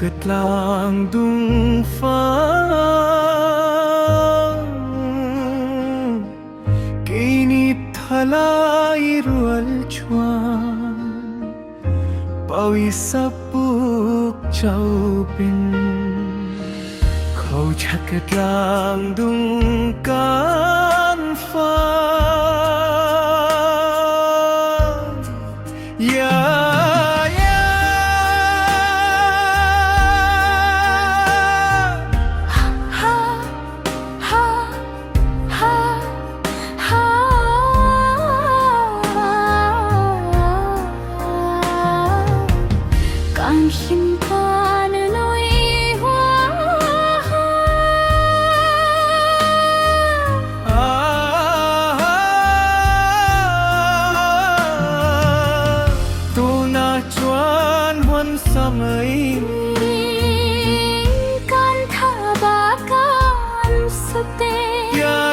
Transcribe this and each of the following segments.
กลางดุงฟ้ากีนิทลายรวลชวานปวิสับปุกเจ้าเป็นเขาชักกลางดุงการฟ้าsimpan nỗi hoa tu na chuan huân samay kan tha ba kan sate ya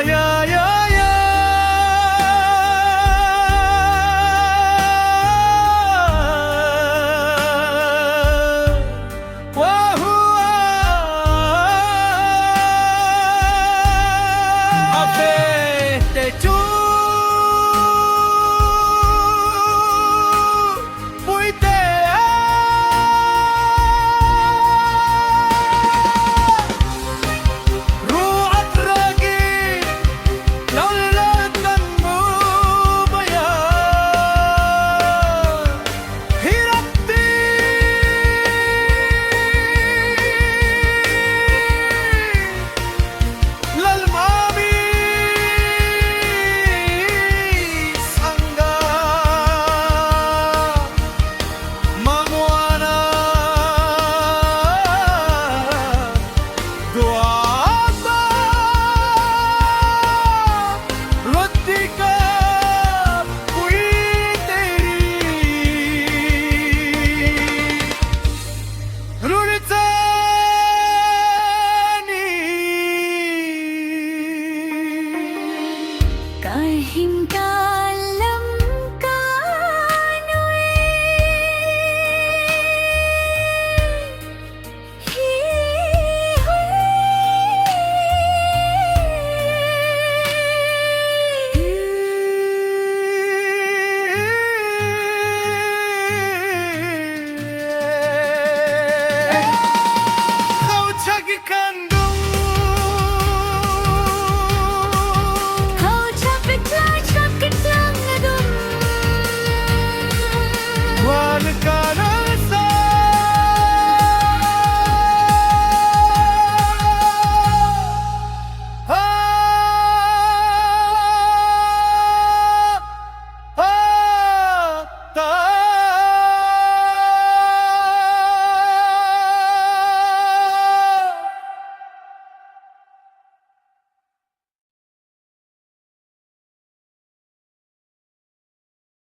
kahim